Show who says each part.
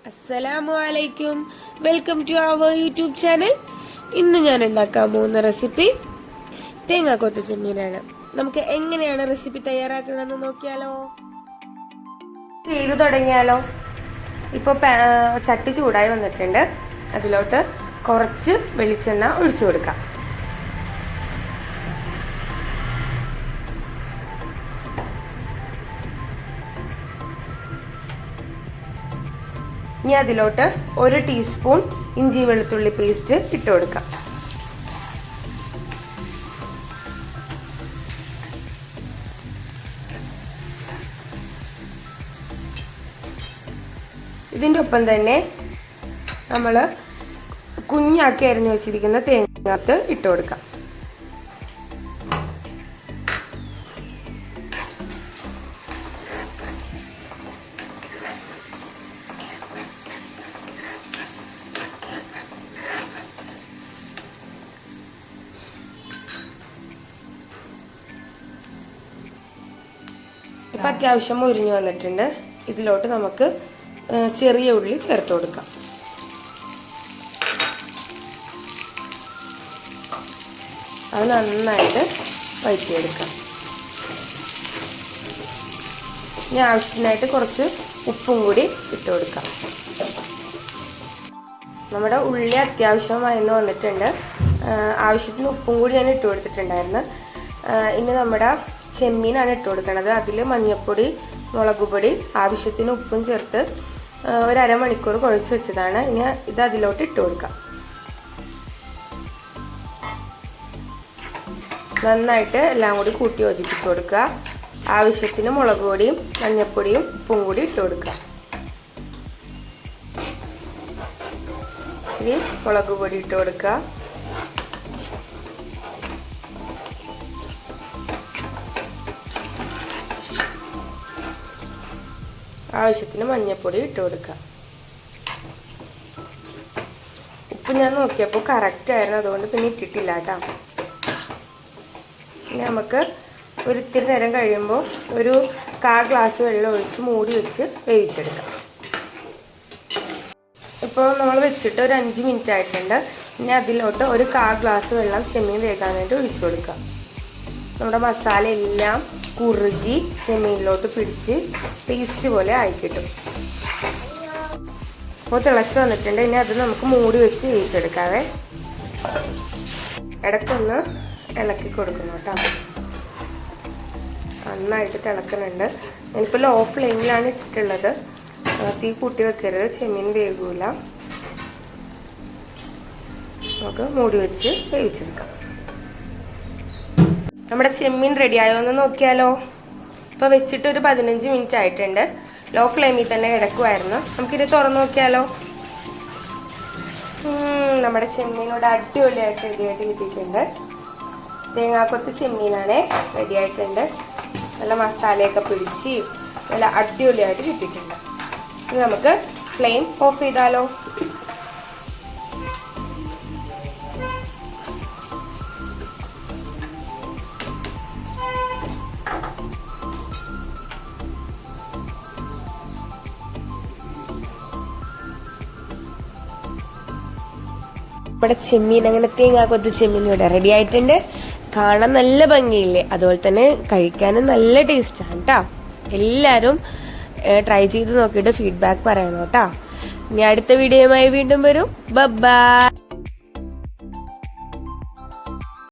Speaker 1: അസ്സലാമു അലൈക്കും, welcome to our YouTube channel. ഇന്ന് ഞാൻ ഉണ്ടാക്കാൻ പോകുന്ന റെസിപ്പി തേങ്ങാക്കൊത്ത ചെമ്മീനാണ്. നമുക്ക് എങ്ങനെയാണ് റെസിപ്പി തയ്യാറാക്കണമെന്ന് നോക്കിയാലോ. ചെയ്തു തുടങ്ങിയാലോ. ഇപ്പോൾ ചട്ടി ചൂടായി വന്നിട്ടുണ്ട്. അതിലോട്ട് കുറച്ച് വെളിച്ചെണ്ണ ഒഴിച്ചു കൊടുക്കാം. ഇനി അതിലോട്ട് 1 ടീസ്പൂൺ ഇഞ്ചി വെളുത്തുള്ളി പേസ്റ്റ് ഇട്ട് കൊടുക്കാം. ഇതിൻ്റെ ഒപ്പം തന്നെ നമ്മൾ കുഞ്ഞാക്കി അരിഞ്ഞു വെച്ചിരിക്കുന്ന തേങ്ങാത്ത് ഇട്ട് കൊടുക്കാം. ഇപ്പം അത്യാവശ്യം മുരിഞ്ഞു വന്നിട്ടുണ്ട്. ഇതിലോട്ട് നമുക്ക് ചെറിയ ഉള്ളി ചേർത്ത് കൊടുക്കാം. അത് നന്നായിട്ട് വഴറ്റിയെടുക്കാം. ഇനി ആവശ്യത്തിനായിട്ട് കുറച്ച് ഉപ്പും കൂടി ഇട്ട് കൊടുക്കാം. നമ്മുടെ ഉള്ളി അത്യാവശ്യം വഴന്നു വന്നിട്ടുണ്ട്. ആവശ്യത്തിന് ഉപ്പും കൂടി ഞാൻ ഇട്ട് കൊടുത്തിട്ടുണ്ടായിരുന്നു. ഇനി നമ്മുടെ ചെമ്മീനാണ് ഇട്ട് കൊടുക്കുന്നത്. അതിൽ മഞ്ഞൾപ്പൊടി, മുളക് പൊടി, ആവശ്യത്തിന് ഉപ്പും ചേർത്ത് 1 അരമണിക്കൂർ കുഴച്ച് വെച്ചതാണ്. ഇനി ഇത് അതിലോട്ട് ഇട്ട് കൊടുക്കാം. നന്നായിട്ട് എല്ലാം കൂടി കൂട്ടി യോജിപ്പിച്ച് കൊടുക്കുക. ആവശ്യത്തിന് മുളക് പൊടിയും മഞ്ഞൾപ്പൊടിയും ഉപ്പും കൂടി ഇട്ട് കൊടുക്കുക. ഇച്ചിരി മുളക് പൊടി ഇട്ട് കൊടുക്കുക. ആവശ്യത്തിന് മഞ്ഞൾപ്പൊടി ഇട്ട് കൊടുക്കുക. ഉപ്പ് ഞാൻ നോക്കിയപ്പോൾ കറക്റ്റ് ആയിരുന്നു, അതുകൊണ്ട് പിന്നെ ഇട്ടിട്ടില്ല കേട്ടോ. ഇനി നമുക്ക് ഇത്തിരി നേരം കഴിയുമ്പോൾ 1/4 ഗ്ലാസ് വെള്ളം ഒഴിച്ച് മൂടി വെച്ച് വേവിച്ചെടുക്കാം. ഇപ്പോൾ നമ്മൾ വെച്ചിട്ട് 5 മിനിറ്റ് ആയിട്ടുണ്ട്. ഇനി അതിലോട്ട് 1/4 ഗ്ലാസ് വെള്ളം ചെമ്മീൻ വേകാനായിട്ട് ഒഴിച്ചു കൊടുക്കാം. നമ്മുടെ മസാല എല്ലാം കുറുകി ചെമ്മീനിലോട്ട് പിടിച്ച് പേസ്റ്റ് പോലെ ആയി കിട്ടും. അപ്പോൾ തിളച്ച് വന്നിട്ടുണ്ട്. ഇനി അത് നമുക്ക് മൂടി വെച്ച് വേവിച്ചെടുക്കാവേ. ഇടയ്ക്കൊന്ന് ഇളക്കി കൊടുക്കണം കേട്ടോ. നന്നായിട്ട് തിളക്കുന്നുണ്ട്. ഞാനിപ്പോൾ ലോ ഫ്ലെയിമിലാണ് ഇട്ടിട്ടുള്ളത്. തീ കൂട്ടി വെക്കരുത്, ചെമ്മീൻ വേകൂല. നമുക്ക് മൂടി വെച്ച് വേവിച്ചെടുക്കാം. നമ്മുടെ ചെമ്മീൻ റെഡിയായോ എന്ന് നോക്കിയാലോ. ഇപ്പോൾ വെച്ചിട്ട് 15 മിനിറ്റ് ആയിട്ടുണ്ട്. ലോ ഫ്ലെയിമിൽ തന്നെ കിടക്കുമായിരുന്നു. നമുക്കിത് തുറന്നു നോക്കിയാലോ. നമ്മുടെ ചെമ്മീനോട് അടിപൊളിയായിട്ട് റെഡിയായിട്ട് കിട്ടിയിട്ടുണ്ട്. തേങ്ങാക്കൊത്ത് ചെമ്മീനാണ് റെഡിയായിട്ടുണ്ട്. നല്ല മസാലയൊക്കെ പിടിച്ച് നല്ല അടിപൊളിയായിട്ട് കിട്ടിയിട്ടുണ്ട്. ഇനി നമുക്ക് ഫ്ലെയിം ഓഫ് ചെയ്താലോ. നമ്മുടെ ചെമ്മീൻ, അങ്ങനെ തേങ്ങാക്കൊത്ത് ചെമ്മീൻ ഇവിടെ റെഡി ആയിട്ടുണ്ട്. കാണാൻ നല്ല ഭംഗിയില്ലേ, അതുപോലെ തന്നെ കഴിക്കാനും നല്ല ടേസ്റ്റാണ് കേട്ടോ. എല്ലാവരും ട്രൈ ചെയ്ത് നോക്കിയിട്ട് ഫീഡ്ബാക്ക് പറയണം കേട്ടോ. ഇനി അടുത്ത വീഡിയോയുമായി വീണ്ടും വരും. ബൈ.